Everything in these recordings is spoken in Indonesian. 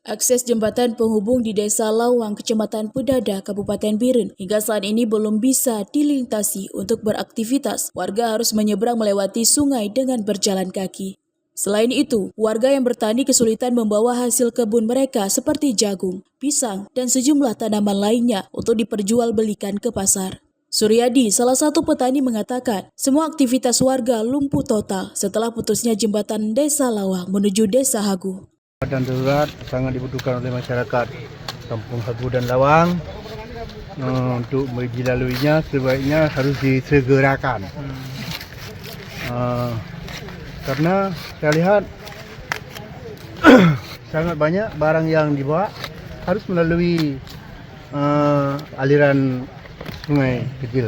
Akses jembatan penghubung di Desa Lawang, Kecamatan Pedada, Kabupaten Biren, hingga saat ini belum bisa dilintasi untuk beraktivitas. Warga harus menyeberang melewati sungai dengan berjalan kaki. Selain itu, warga yang bertani kesulitan membawa hasil kebun mereka seperti jagung, pisang, dan sejumlah tanaman lainnya untuk diperjualbelikan ke pasar. Suryadi, salah satu petani, mengatakan semua aktivitas warga lumpuh total setelah putusnya jembatan Desa Lawang menuju Desa Hagu. Jembatan darurat sangat dibutuhkan oleh masyarakat Kampung Hagu dan Lawang. Untuk dilaluinya sebaiknya harus disegerakan. Karena saya lihat sangat banyak barang yang dibawa harus melalui aliran sungai kecil.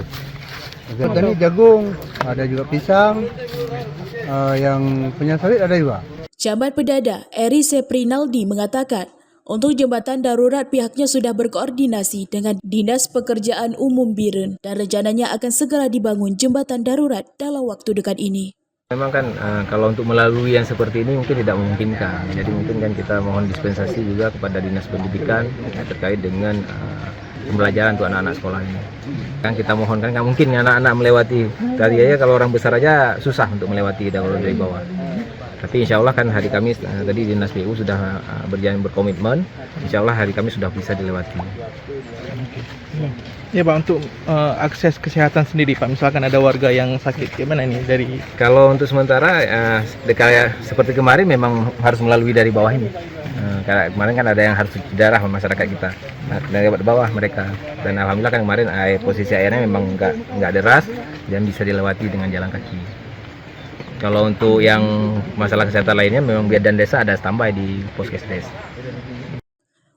Tadi jagung, ada juga pisang, yang punya sawit ada juga. Camat Pedada, Eri Seprinaldi, mengatakan untuk jembatan darurat pihaknya sudah berkoordinasi dengan Dinas Pekerjaan Umum Biren dan rencananya akan segera dibangun jembatan darurat dalam waktu dekat ini. Memang kan kalau untuk melalui yang seperti ini mungkin tidak memungkinkan. Jadi mungkin kan kita mohon dispensasi juga kepada Dinas Pendidikan terkait dengan pembelajaran untuk anak-anak sekolah ini. Kan kita mohon, kan nggak mungkin anak-anak melewati. Tadi aja kalau orang besar aja susah untuk melewati dari bawah. Tapi insya Allah kan hari Kamis tadi Dinas PU sudah berkomitmen, insya Allah hari Kamis sudah bisa dilewati. Ya Pak, untuk akses kesehatan sendiri Pak, misalkan ada warga yang sakit, gimana ini dari? Kalau untuk sementara kayak seperti kemarin memang harus melalui dari bawah ini. Karena kemarin kan ada yang harus cuci darah masyarakat kita dari bawah mereka, dan alhamdulillah kan kemarin posisi airnya memang nggak deras dan bisa dilewati dengan jalan kaki. Kalau untuk yang masalah kesehatan lainnya memang biar dan desa ada standby di Poskesdes.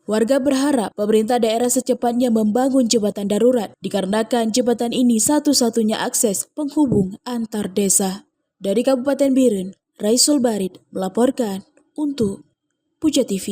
Warga berharap pemerintah daerah secepatnya membangun jembatan darurat dikarenakan jembatan ini satu-satunya akses penghubung antar desa. Dari Kabupaten Biren, Raisul Barid melaporkan untuk Puja TV.